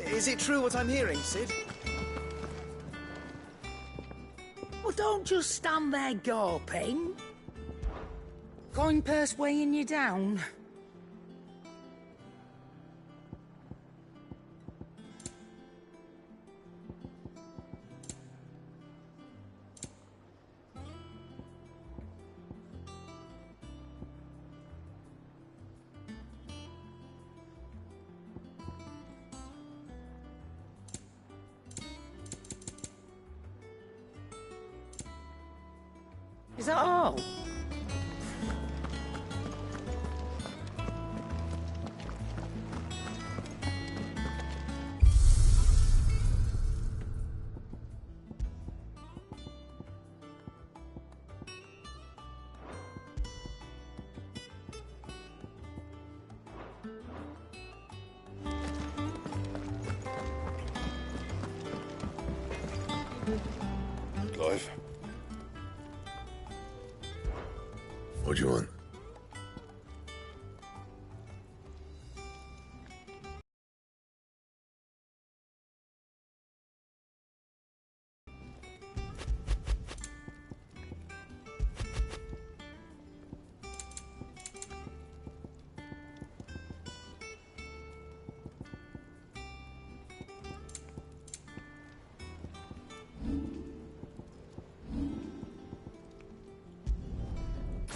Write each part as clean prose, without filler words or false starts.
Is it true what I'm hearing, Sid? Well, don't just stand there gawping. Coin purse weighing you down. Is that all? Clive? What do you want?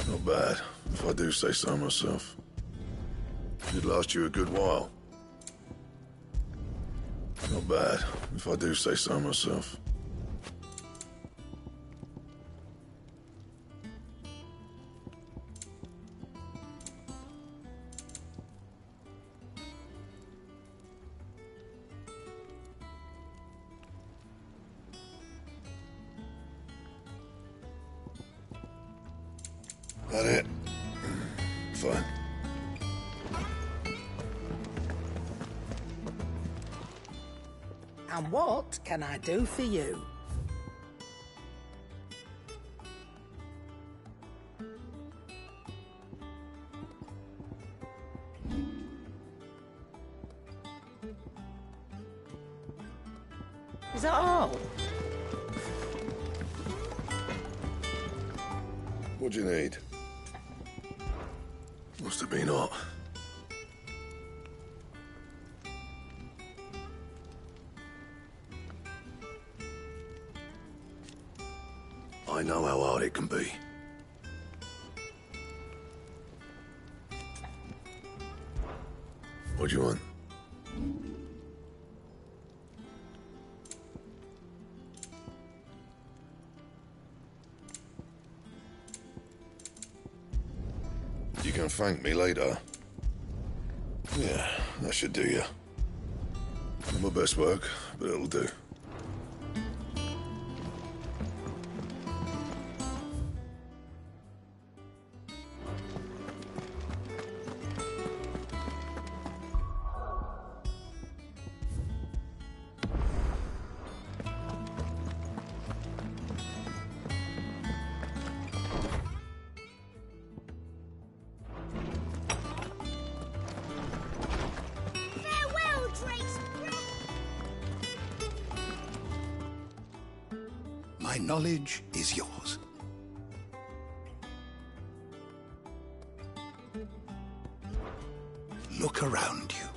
Not bad, if I do say so myself. It'd last you a good while. Not bad, if I do say so myself. That it? Fine. And what can I do for you? Is that all? What do you need? Must have been hot. I know how hard it can be. What do you want? You can thank me later. Yeah, that should do you. Not my best work, but it'll do. My knowledge is yours. Look around you.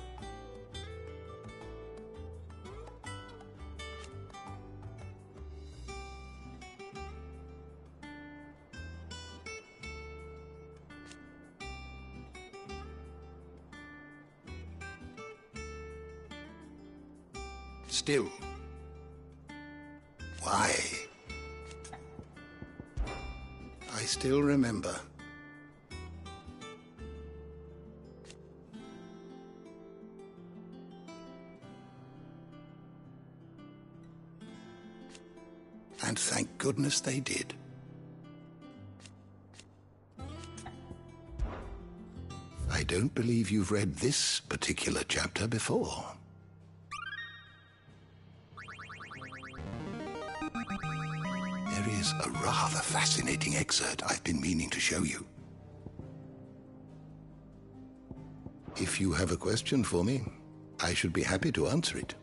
Still, why? I still remember. And thank goodness they did. I don't believe you've read this particular chapter before. There is a rather fascinating excerpt I've been meaning to show you. If you have a question for me, I should be happy to answer it.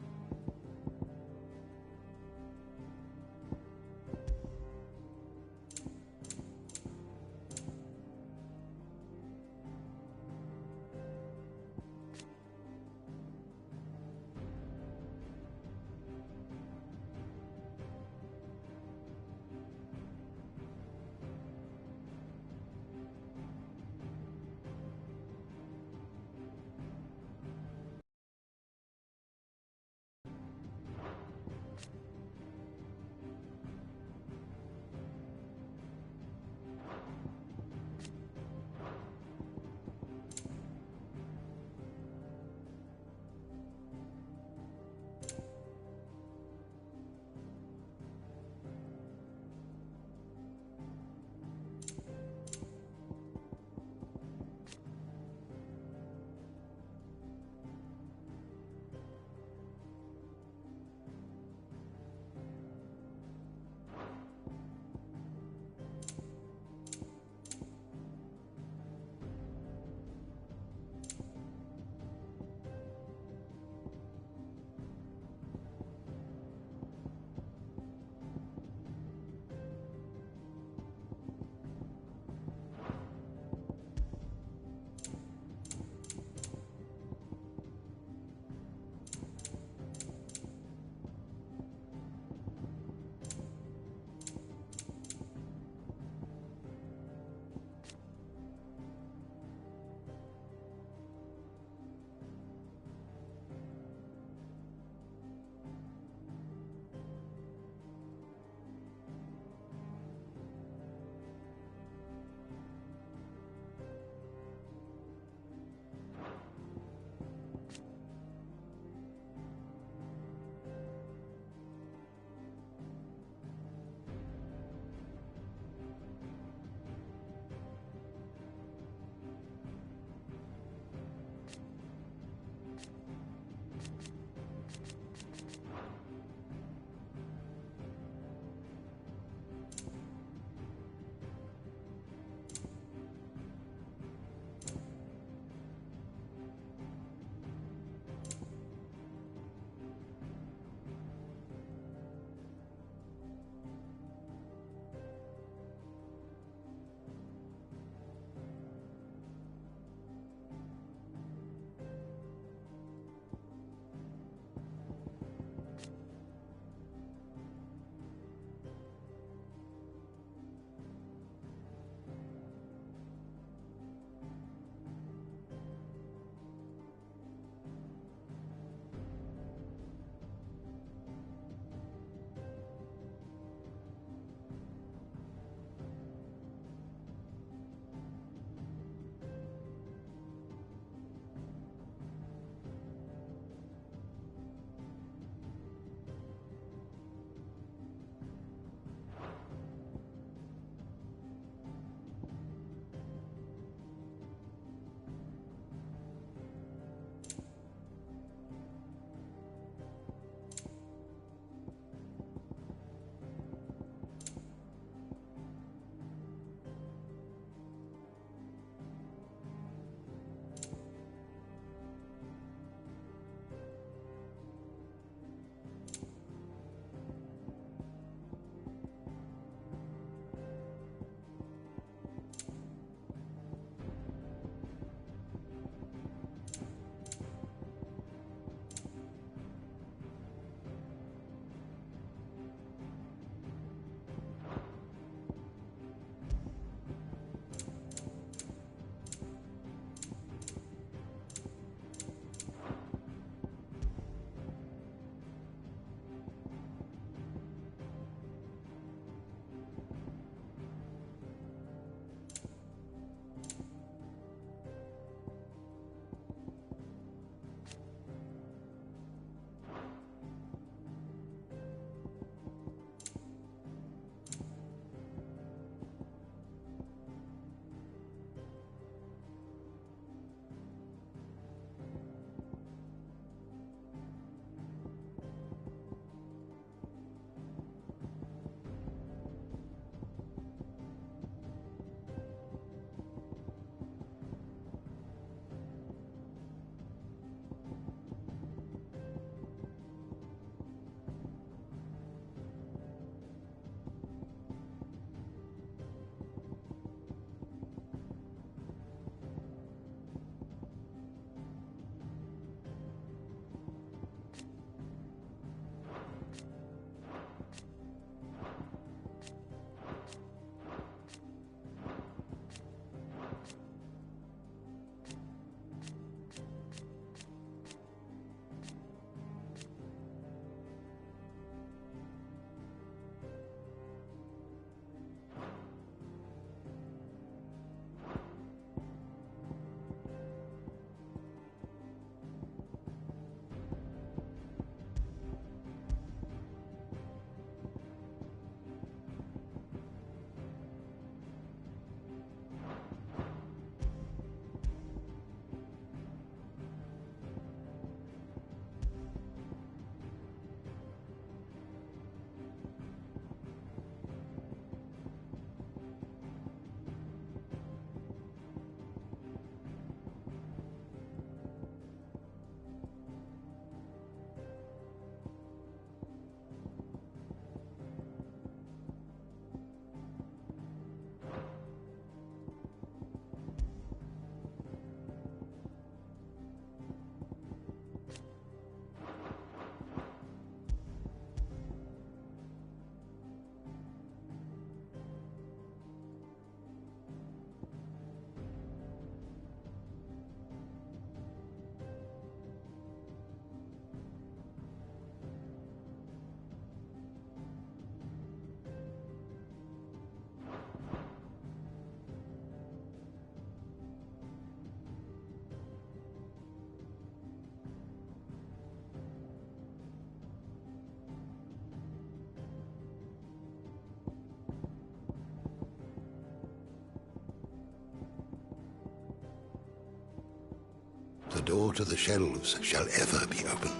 the door to the shelves shall ever be open.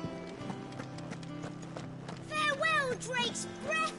Farewell, Drake's breath!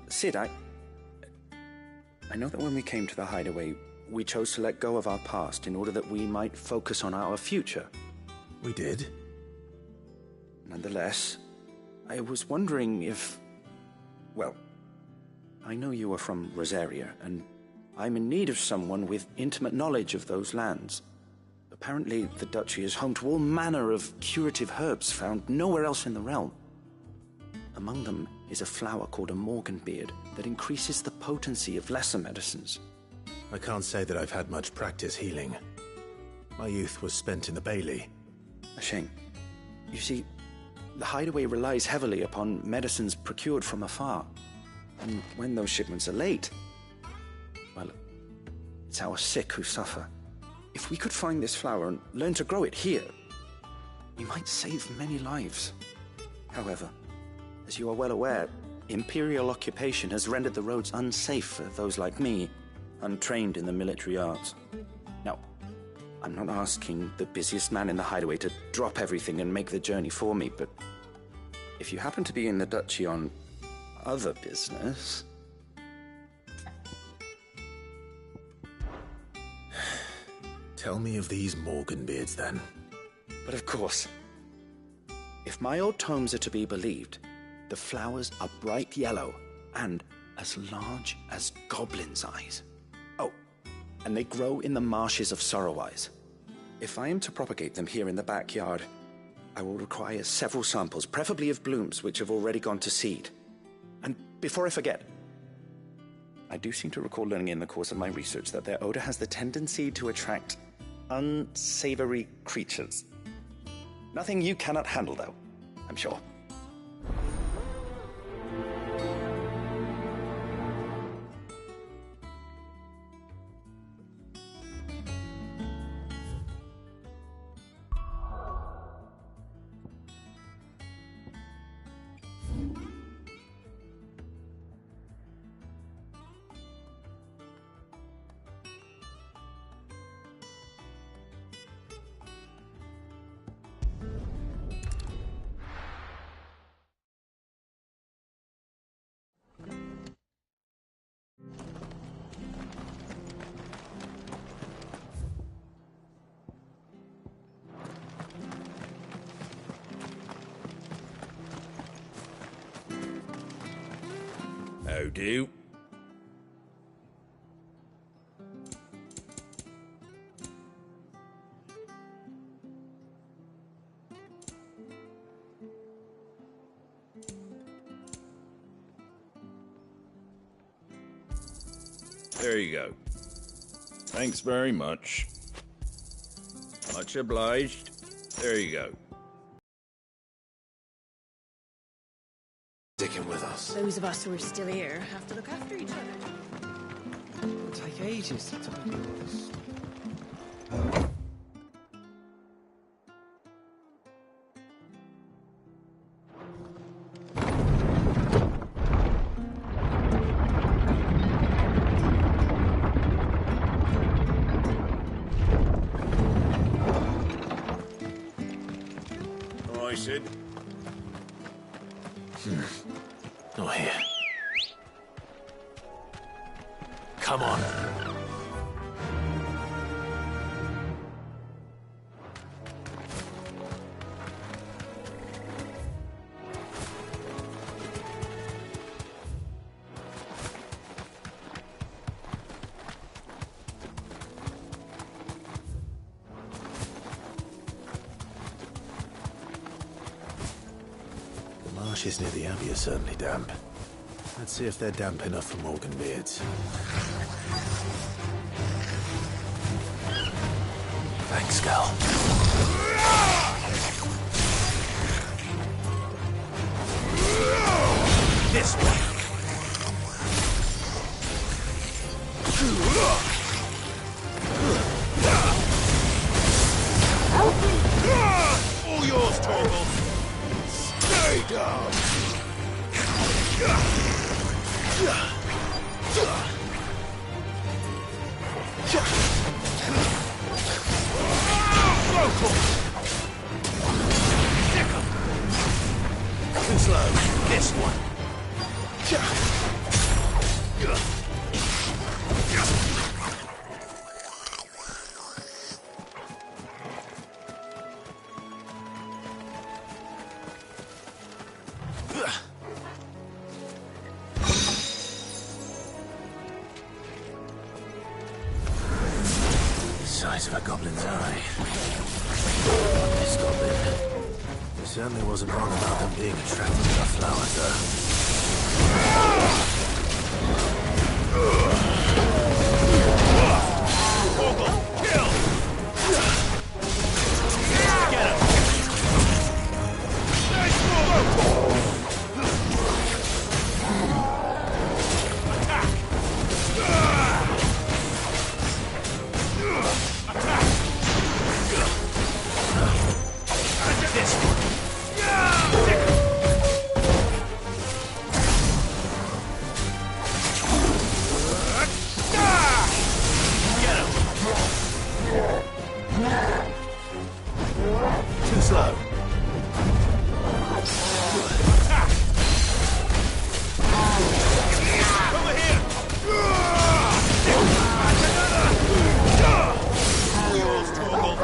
Sid, I know that when we came to the hideaway, we chose to let go of our past in order that we might focus on our future. We did? Nonetheless, I was wondering if... Well, I know you are from Rosaria, and I'm in need of someone with intimate knowledge of those lands. Apparently, the Duchy is home to all manner of curative herbs found nowhere else in the realm. Among them is a flower called a Morganbeard that increases the potency of lesser medicines. I can't say that I've had much practice healing. My youth was spent in the Bailey. A shame. You see, the hideaway relies heavily upon medicines procured from afar. And when those shipments are late, well, it's our sick who suffer. If we could find this flower and learn to grow it here, we might save many lives. However, as you are well aware, Imperial occupation has rendered the roads unsafe for those like me, untrained in the military arts. Now, I'm not asking the busiest man in the hideaway to drop everything and make the journey for me, but if you happen to be in the Duchy on other business... Tell me of these Morganbeards, then. But of course, if my old tomes are to be believed, the flowers are bright yellow and as large as goblins' eyes. Oh, and they grow in the marshes of Sorrowise. If I am to propagate them here in the backyard, I will require several samples, preferably of blooms which have already gone to seed. And before I forget, I do seem to recall learning in the course of my research that their odor has the tendency to attract unsavory creatures. Nothing you cannot handle, though, I'm sure. How do? There you go. Thanks very much. Much obliged. There you go. Sticking with us. Those of us who are still here have to look after each other. It'll take ages to tidy all this. Oh, I said. Not here. Come on. The marshes near the Abbey are certainly damp. Let's see if they're damp enough for Morgan beards. Thanks, Gal. This way. All yours, Torgal. Stay down. Too slow. This one. Size of a goblin's eye. This goblin. He certainly wasn't wrong about them being attracted to the flowers, though. Kill! Get him! Nice move! Too slow. Over here! All yours, Torgal.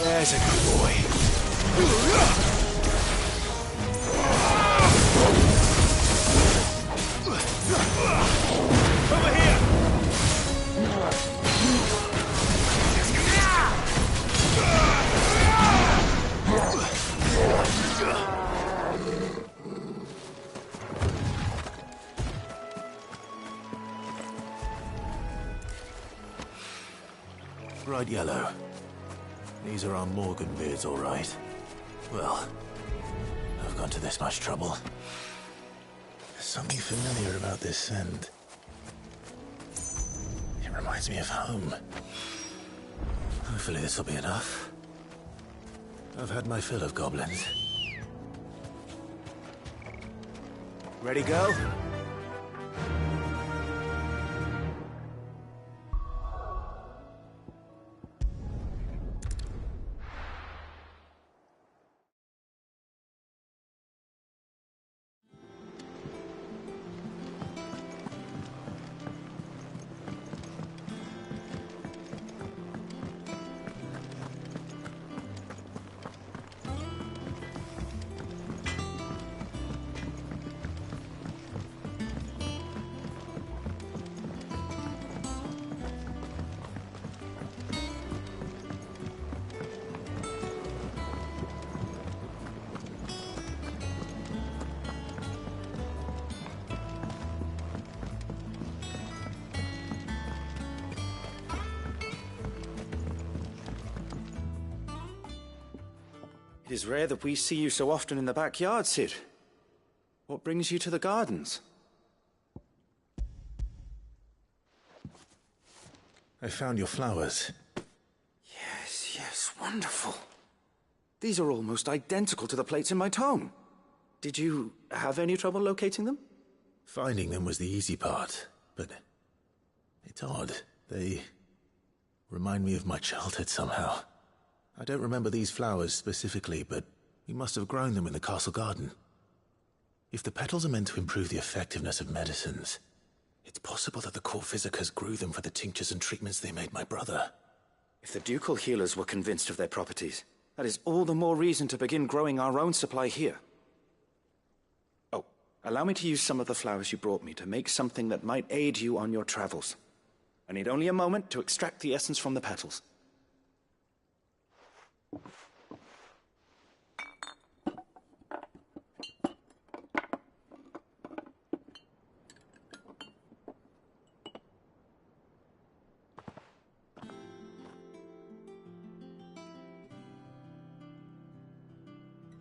There's a good boy. Over here! Bright yellow. These are our Morgan beards, all right. Well, I've gone to this much trouble. There's something familiar about this scent. It reminds me of home. Hopefully this will be enough. I've had my fill of goblins. Ready, go? It is rare that we see you so often in the backyard, Sid. What brings you to the gardens? I found your flowers. Yes, wonderful. These are almost identical to the plates in my tome. Did you have any trouble locating them? Finding them was the easy part, but It's odd. They remind me of my childhood somehow. I don't remember these flowers specifically, but we must have grown them in the castle garden. If the petals are meant to improve the effectiveness of medicines, it's possible that the court physicers grew them for the tinctures and treatments they made my brother. If the ducal healers were convinced of their properties, that is all the more reason to begin growing our own supply here. Oh, allow me to use some of the flowers you brought me to make something that might aid you on your travels. I need only a moment to extract the essence from the petals.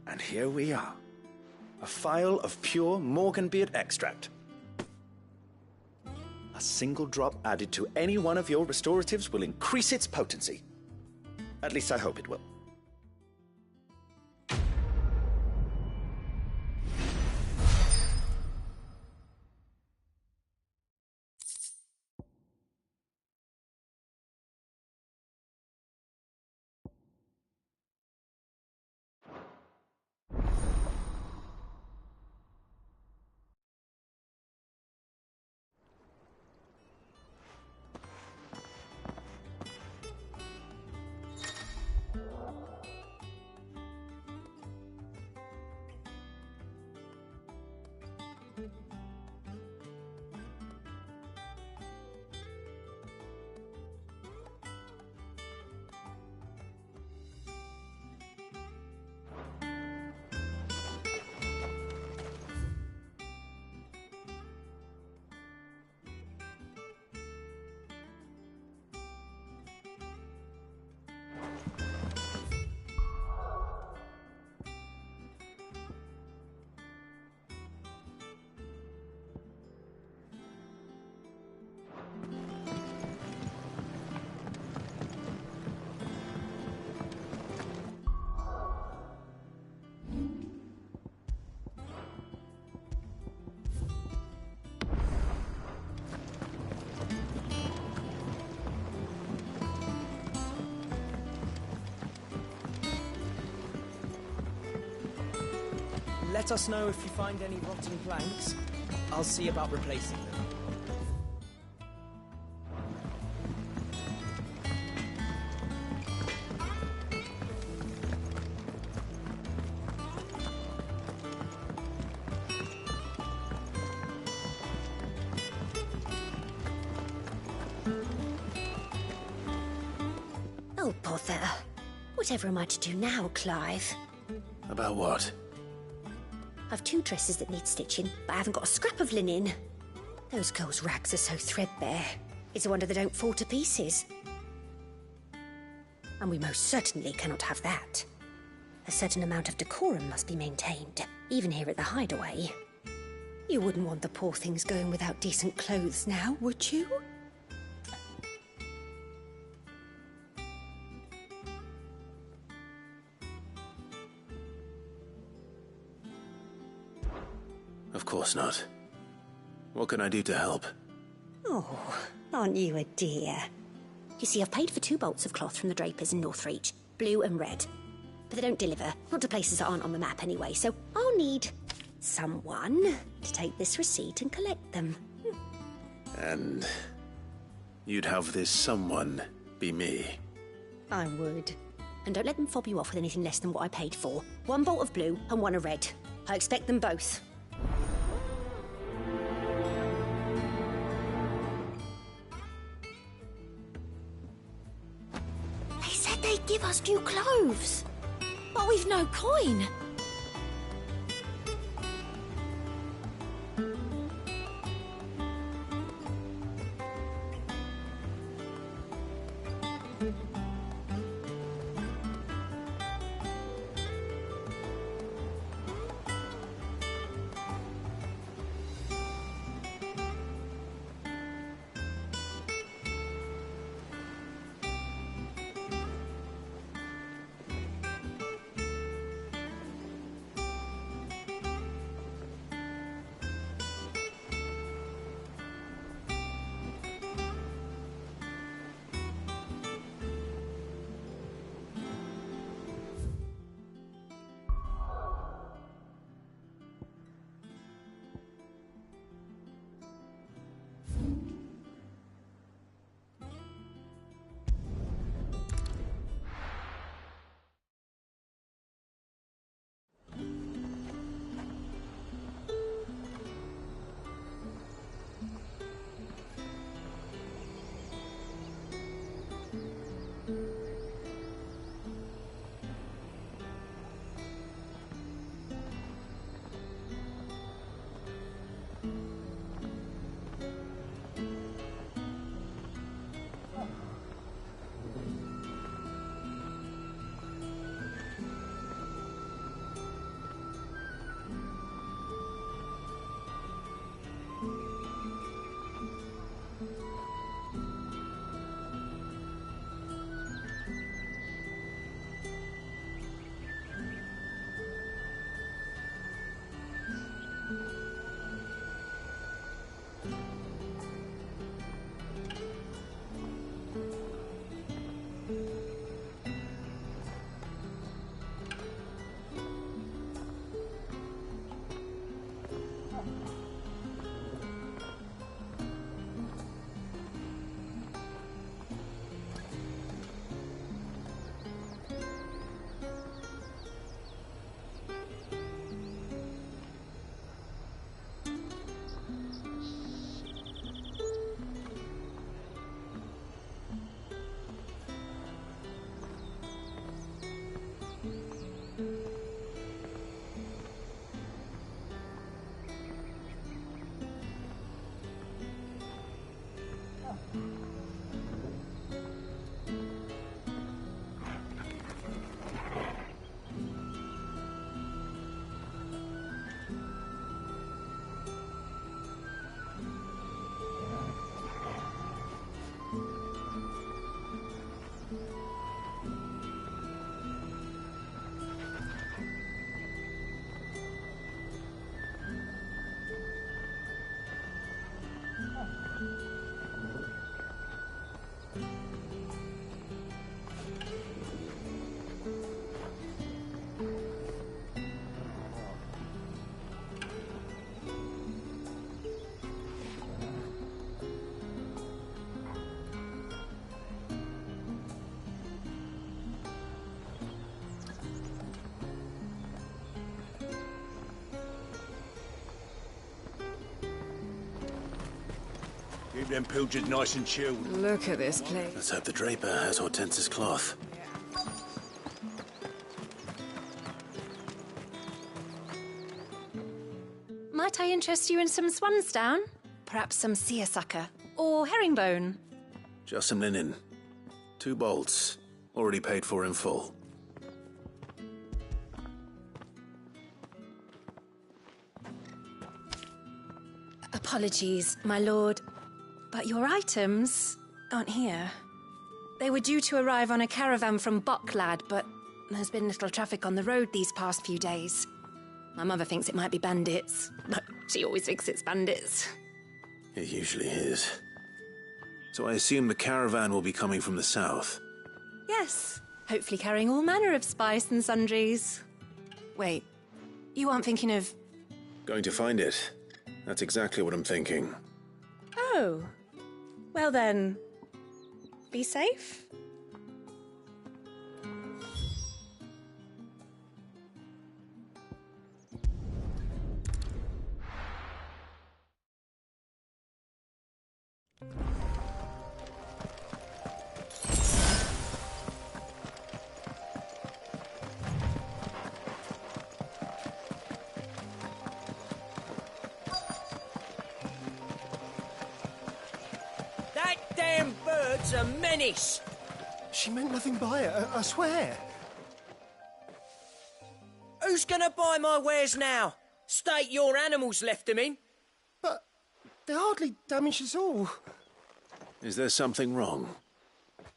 And here we are. A phial of pure Morganbeard extract. A single drop added to any one of your restoratives will increase its potency. At least I hope it will. Let us know if you find any rotten planks. I'll see about replacing them. Oh, bother. Whatever am I to do now, Clive? About what? I've 2 dresses that need stitching, but I haven't got a scrap of linen. Those girls' rags are so threadbare. It's a wonder they don't fall to pieces. And we most certainly cannot have that. A certain amount of decorum must be maintained, even here at the Hideaway. You wouldn't want the poor things going without decent clothes now, would you? Of course not. What can I do to help? Oh, aren't you a dear? You see, I've paid for 2 bolts of cloth from the drapers in Northreach, blue and red. But they don't deliver, not to places that aren't on the map anyway, so I'll need someone to take this receipt and collect them. And you'd have this someone be me? I would. And don't let them fob you off with anything less than what I paid for. 1 bolt of blue and 1 of red. I expect them both. They'd give us new clothes, but we've no coin. Keep them pilgers nice and chilled. Look at this place. Let's hope the draper has Hortense's cloth. Might I interest you in some swansdown? Perhaps some seersucker or herringbone? Just some linen. 2 bolts. Already paid for in full. Apologies, my lord, but your items aren't here. They were due to arrive on a caravan from Bocklad, but there's been little traffic on the road these past few days. My mother thinks it might be bandits, but she always thinks it's bandits. It usually is. So I assume the caravan will be coming from the south. Yes, hopefully carrying all manner of spice and sundries. Wait, you aren't thinking of... Going to find it. That's exactly what I'm thinking. Oh, well then, be safe. That damn bird's a menace! She meant nothing by it, I swear. Who's gonna buy my wares now? State your animals left them in. But they hardly damaged us all. Is there something wrong?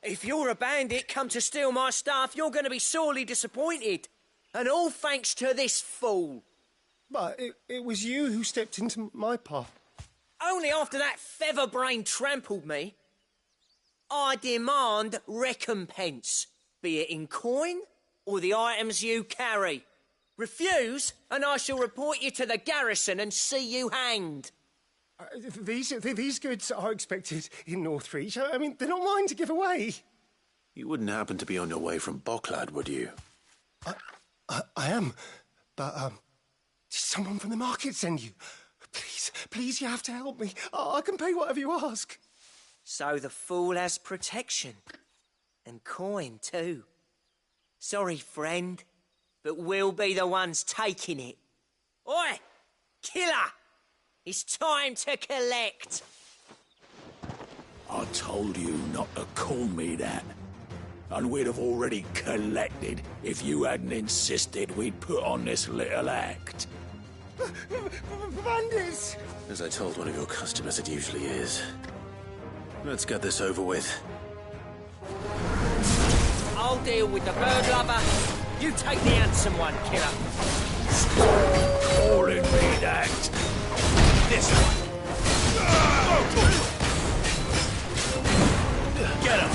If you're a bandit come to steal my stuff, you're gonna be sorely disappointed. And all thanks to this fool. But it was you who stepped into my path. Only after that featherbrain trampled me. I demand recompense, be it in coin or the items you carry. Refuse, and I shall report you to the garrison and see you hanged. These goods are expected in Northreach. I mean, they're not mine to give away. You wouldn't happen to be on your way from Bocklad, would you? I am, but did someone from the market send you? Please, you have to help me. I can pay whatever you ask. So the fool has protection. And coin, too. Sorry, friend, but we'll be the ones taking it. Oi! Killer! It's time to collect! I told you not to call me that. And we'd have already collected if you hadn't insisted we'd put on this little act. Bandits! As I told one of your customers, it usually is. Let's get this over with. I'll deal with the bird lover. You take the handsome one, killer. Stop calling me that. This one. Get him.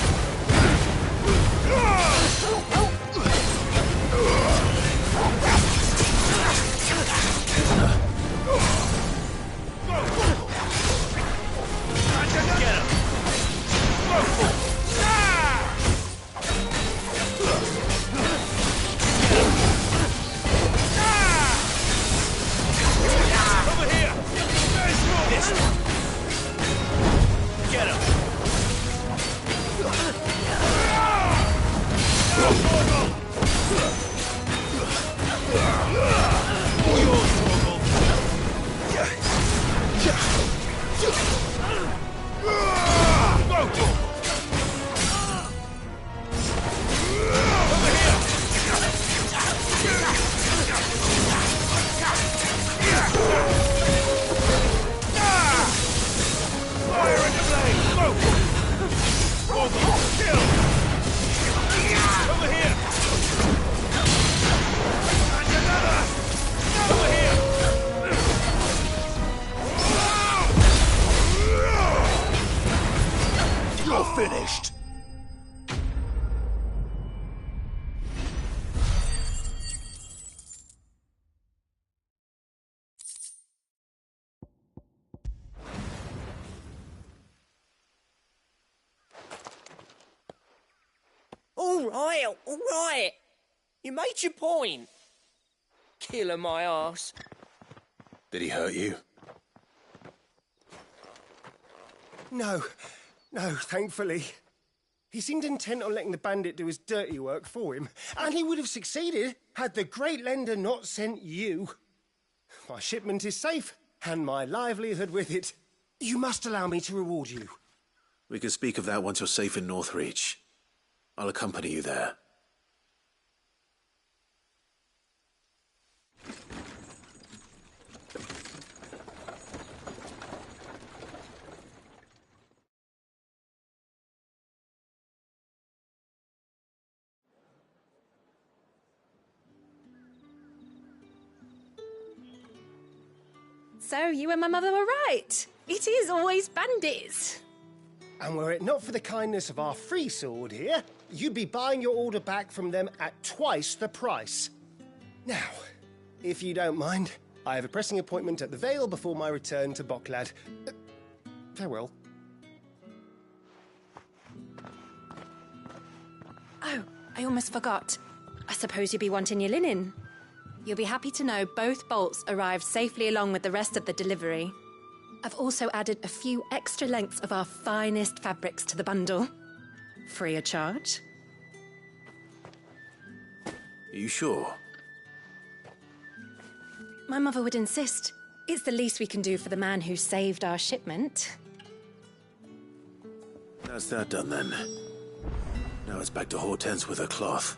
Finished. All right. You made your point. Killer my arse. Did he hurt you? No, thankfully. He seemed intent on letting the bandit do his dirty work for him, and he would have succeeded had the great lender not sent you. My shipment is safe, and my livelihood with it. You must allow me to reward you. We can speak of that once you're safe in Northreach. I'll accompany you there. So, you and my mother were right. It is always bandits. And were it not for the kindness of our free sword here, you'd be buying your order back from them at twice the price. Now, if you don't mind, I have a pressing appointment at the Vale before my return to Bocklad. Farewell. Oh, I almost forgot. I suppose you'll be wanting your linen. You'll be happy to know both bolts arrived safely along with the rest of the delivery. I've also added a few extra lengths of our finest fabrics to the bundle. Free of charge. Are you sure? My mother would insist. It's the least we can do for the man who saved our shipment. That's that done then. Now it's back to Hortense with her cloth.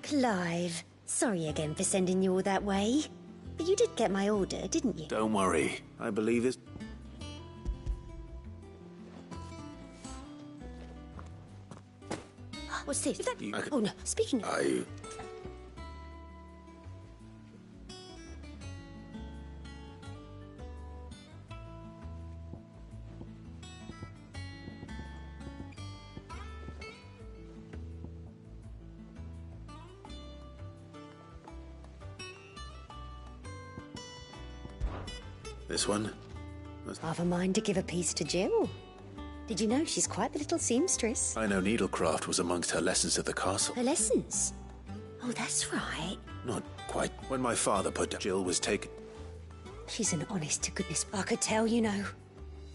Clive, sorry again for sending you all that way. But you did get my order, didn't you? Don't worry. I believe this. What's this? Is that... You- Oh no, speaking of... This one? I've a mind to give a piece to Jill. Did you know she's quite the little seamstress? I know needlecraft was amongst her lessons at the castle. Her lessons? Oh, that's right. Not quite. When my father put Jill was taken... She's an honest-to-goodness... I could tell, you know.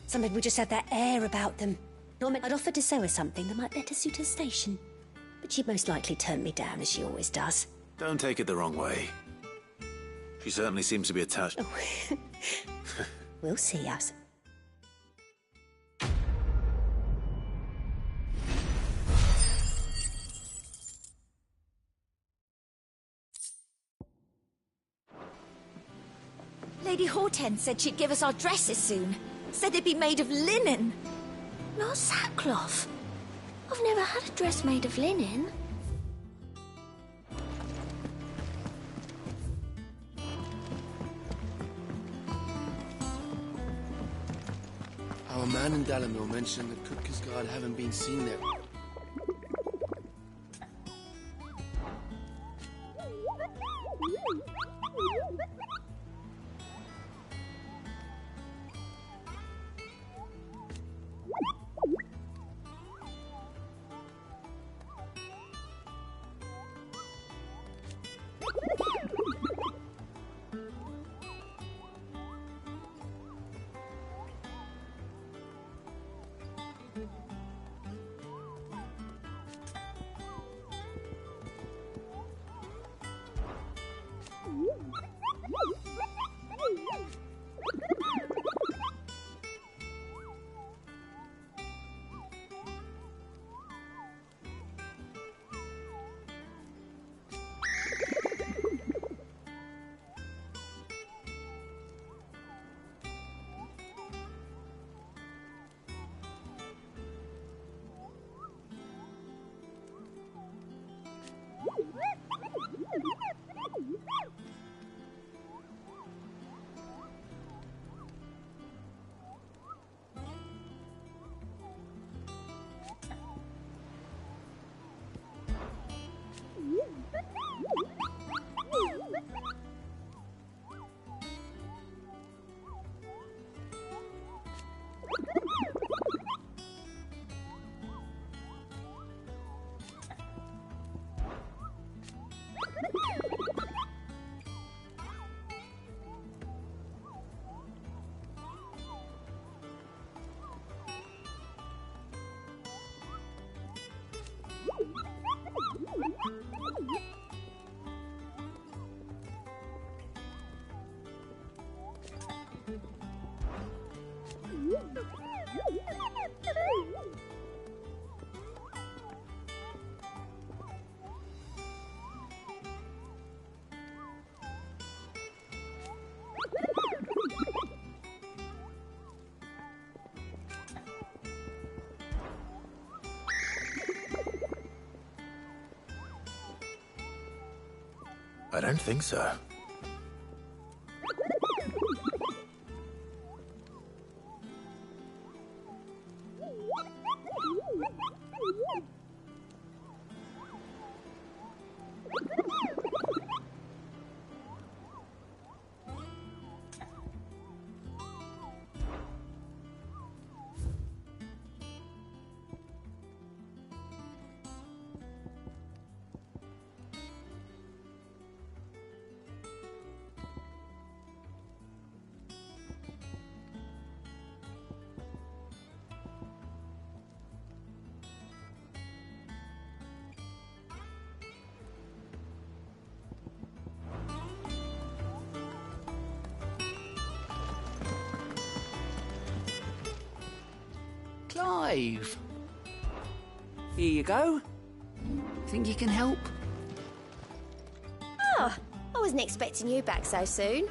Some people just have that air about them. Norman, I'd offered to sew her something that might better suit her station. But she'd most likely turn me down, as she always does. Don't take it the wrong way. She certainly seems to be attached... Oh. We'll see, us. Lady Hortense said she'd give us our dresses soon. Said they'd be made of linen. Not sackcloth. I've never had a dress made of linen. Our man in Dalamil mentioned that Kutka's guard haven't been seen there. I don't think so. Clive, Here you go. think you can help? Oh, I wasn't expecting you back so soon.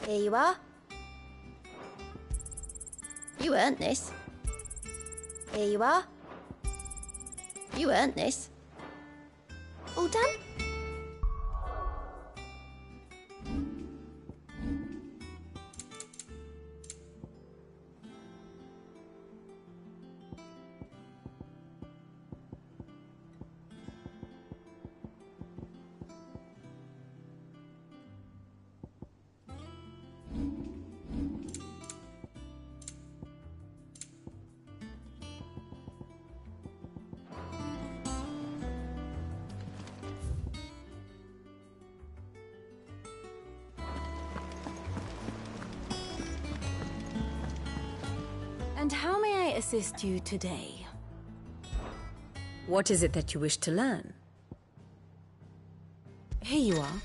Here you are. You earned this. Here you are. You earned this. All done? And how may I assist you today? What is it that you wish to learn? Here you are.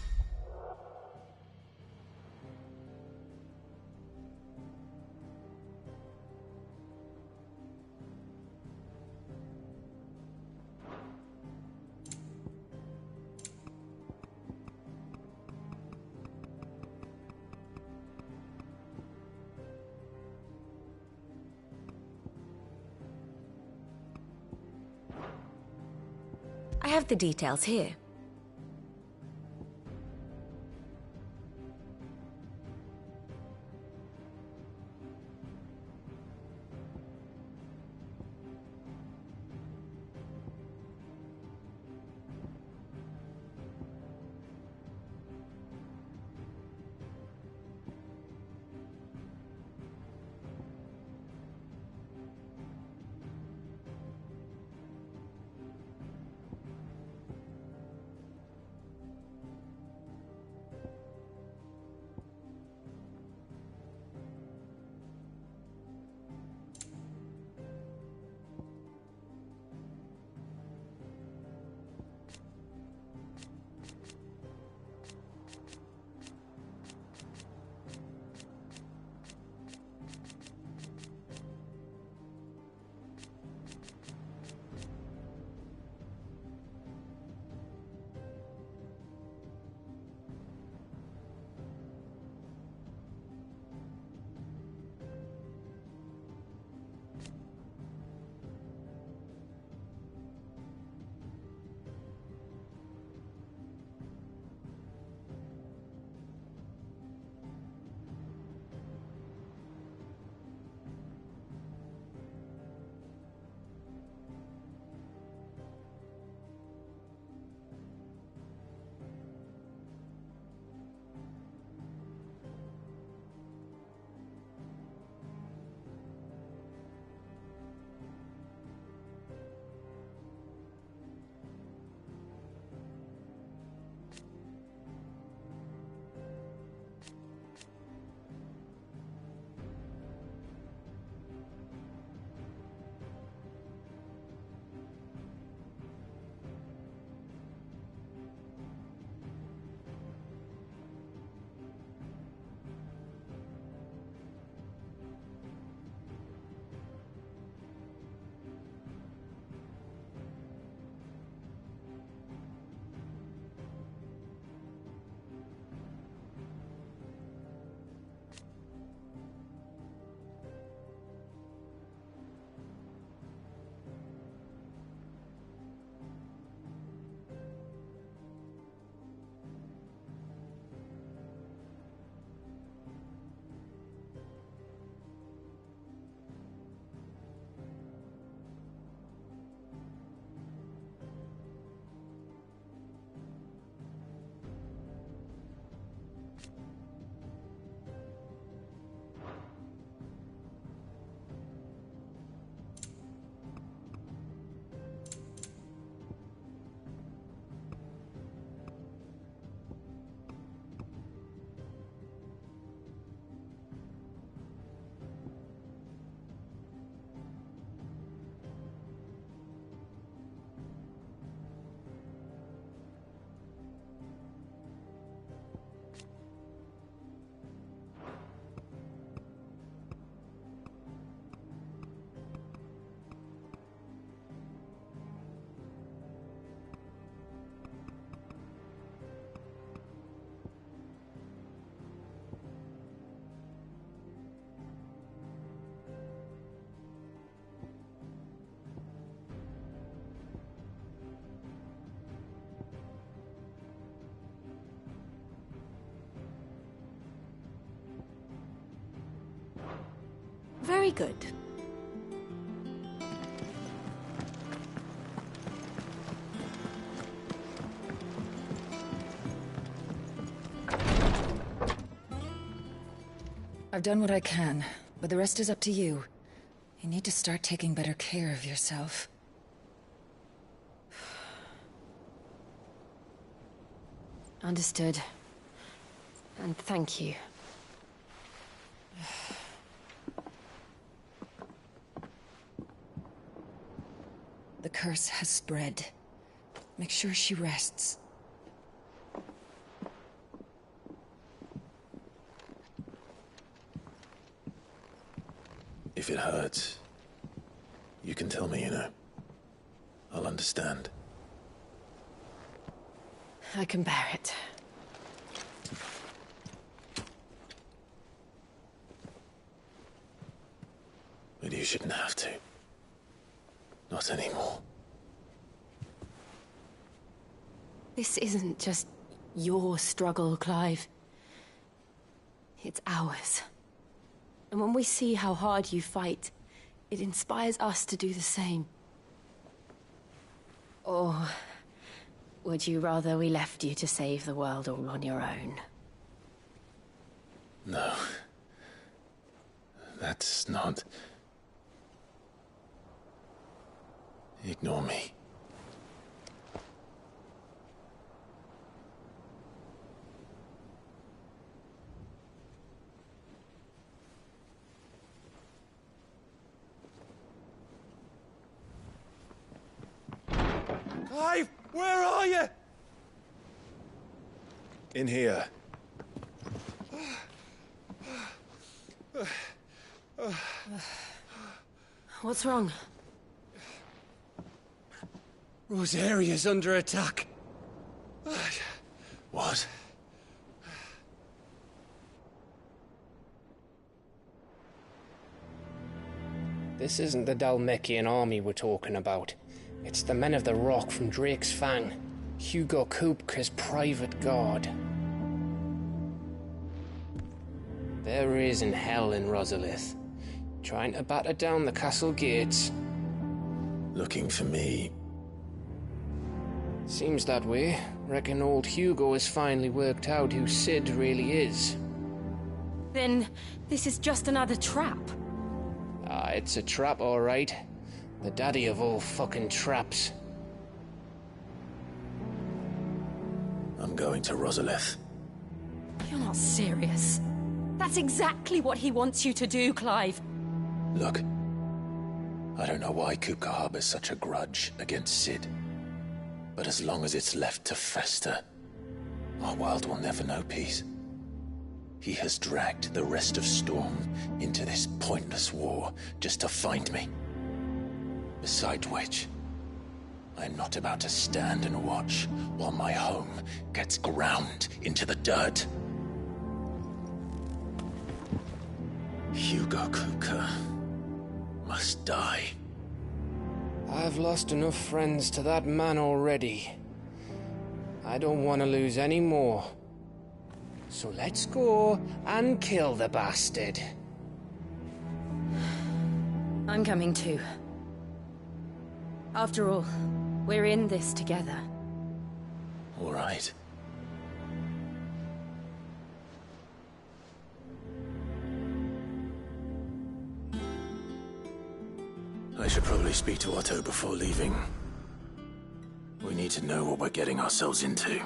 I have the details here. Very good. I've done what I can, but the rest is up to you. You need to start taking better care of yourself. Understood. And thank you. The curse has spread. Make sure she rests. If it hurts, you can tell me, you know. I'll understand. I can bear it. But you shouldn't have to. Not anymore. This isn't just your struggle, Clive. It's ours. And when we see how hard you fight, it inspires us to do the same. Or would you rather we left you to save the world all on your own? No. That's not... Ignore me. Clive, where are you? In here. What's wrong? Rosaria's under attack. What? This isn't the Dalmekian army we're talking about. It's the men of the Rock from Drake's Fang. Hugo Kupka's private guard. There is in hell in Rosalith, trying to batter down the castle gates. Looking for me. Seems that way. Reckon old Hugo has finally worked out who Sid really is. Then this is just another trap. Ah, it's a trap, all right. The daddy of all fucking traps. I'm going to Rosalith. You're not serious. That's exactly what he wants you to do, Clive. Look, I don't know why Kupka harbors such a grudge against Sid. But as long as it's left to fester, our world will never know peace. He has dragged the rest of Storm into this pointless war just to find me. Besides which, I'm not about to stand and watch while my home gets ground into the dirt. Hugo Kupka must die. I've lost enough friends to that man already. I don't want to lose any more. So let's go and kill the bastard. I'm coming too. After all, we're in this together. All right. I should probably speak to Otto before leaving. We need to know what we're getting ourselves into.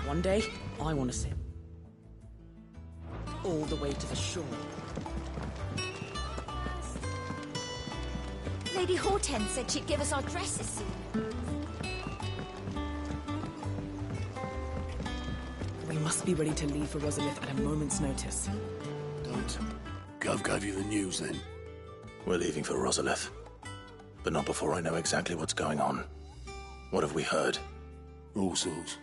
One day, I want to sail all the way to the shore. Lady Hortense said she'd give us our dresses soon. We must be ready to leave for Rosalith at a moment's notice. Don't. Gov gave you the news, then? We're leaving for Rosalith. But not before I know exactly what's going on. What have we heard? All sorts.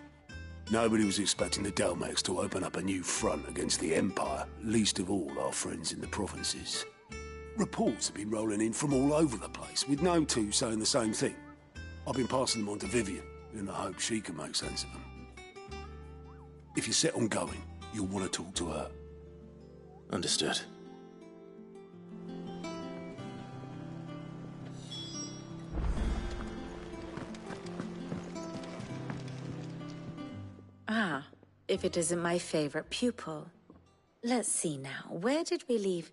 Nobody was expecting the Dalmex to open up a new front against the Empire, least of all our friends in the provinces. Reports have been rolling in from all over the place, with no two saying the same thing. I've been passing them on to Vivian, in the hope she can make sense of them. If you're set on going, you'll want to talk to her. Understood. Ah, if it isn't my favorite pupil. Let's see now, where did we leave?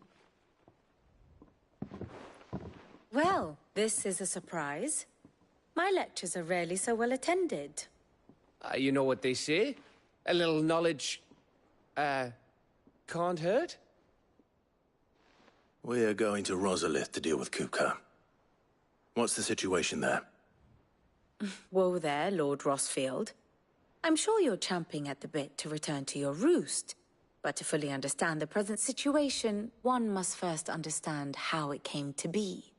Well, this is a surprise. My lectures are rarely so well attended. You know what they say? A little knowledge, can't hurt? We're going to Rosalith to deal with Kupka. What's the situation there? Whoa there, Lord Rossfield. I'm sure you're champing at the bit to return to your roost. But to fully understand the present situation, one must first understand how it came to be.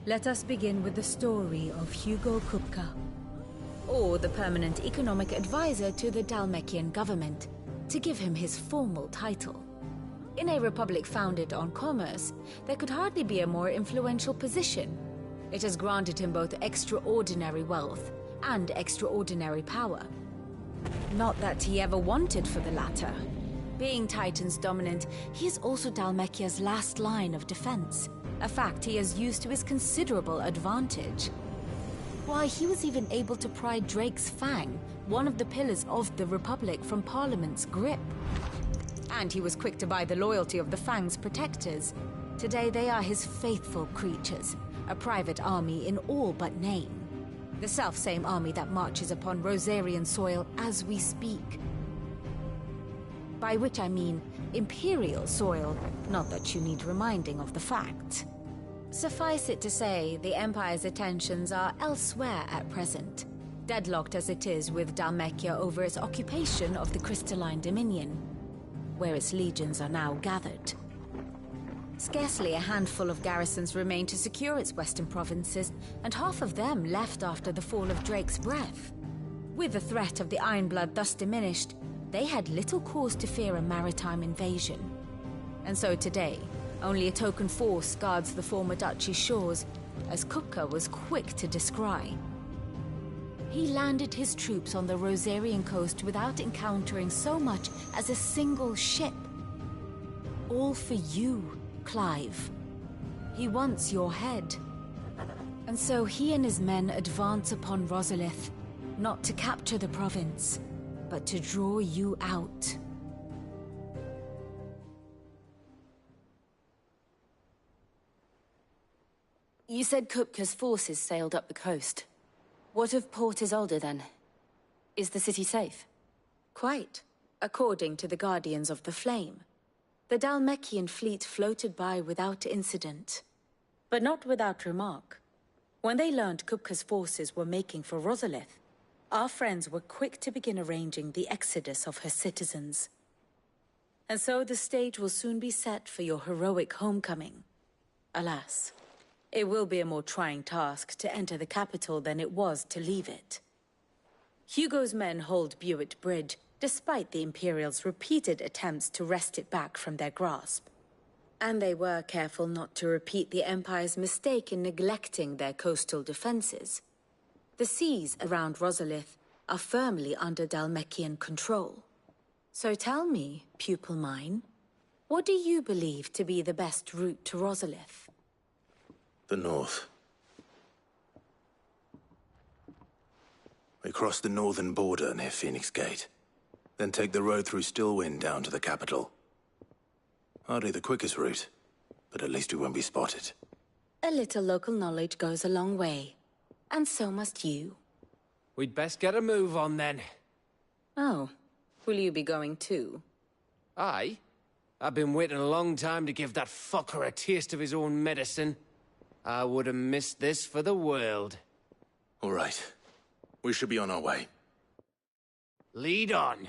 Let us begin with the story of Hugo Kupka, or the permanent economic advisor to the Dalmekian government, to give him his formal title. In a republic founded on commerce, there could hardly be a more influential position. It has granted him both extraordinary wealth and extraordinary power. Not that he ever wanted for the latter. Being Titan's dominant, he is also Dalmekia's last line of defense, a fact he has used to his considerable advantage. Why, he was even able to pry Drake's Fang, one of the pillars of the Republic, from Parliament's grip. And he was quick to buy the loyalty of the Fang's protectors. Today they are his faithful creatures, a private army in all but name. The self-same army that marches upon Rosarian soil as we speak. By which I mean Imperial soil, not that you need reminding of the fact. Suffice it to say, the Empire's attentions are elsewhere at present, deadlocked as it is with Dalmekia over its occupation of the Crystalline Dominion, where its legions are now gathered. Scarcely a handful of garrisons remain to secure its western provinces, and half of them left after the fall of Drake's Breath. With the threat of the Ironblood thus diminished, they had little cause to fear a maritime invasion. And so today, only a token force guards the former duchy's shores, as Kupka was quick to descry. He landed his troops on the Rosarian coast without encountering so much as a single ship. All for you, Clive. He wants your head. And so he and his men advance upon Rosalith, not to capture the province, but to draw you out. You said Kupka's forces sailed up the coast. What of Port Isolde, then? Is the city safe? Quite, according to the Guardians of the Flame. The Dalmekian fleet floated by without incident. But not without remark. When they learned Kupka's forces were making for Rosalith, our friends were quick to begin arranging the exodus of her citizens. And so the stage will soon be set for your heroic homecoming. Alas, it will be a more trying task to enter the capital than it was to leave it. Hugo's men hold Buett Bridge, despite the Imperials' repeated attempts to wrest it back from their grasp. And they were careful not to repeat the Empire's mistake in neglecting their coastal defenses. The seas around Rosalith are firmly under Dalmekian control. So tell me, pupil mine, what do you believe to be the best route to Rosalith? The north. We cross the northern border near Phoenix Gate, then take the road through Stillwind down to the capital. Hardly the quickest route, but at least we won't be spotted. A little local knowledge goes a long way. And so must you. We'd best get a move on then. Oh, will you be going too? Aye. I've been waiting a long time to give that fucker a taste of his own medicine. I would have missed this for the world. All right. We should be on our way. Lead on.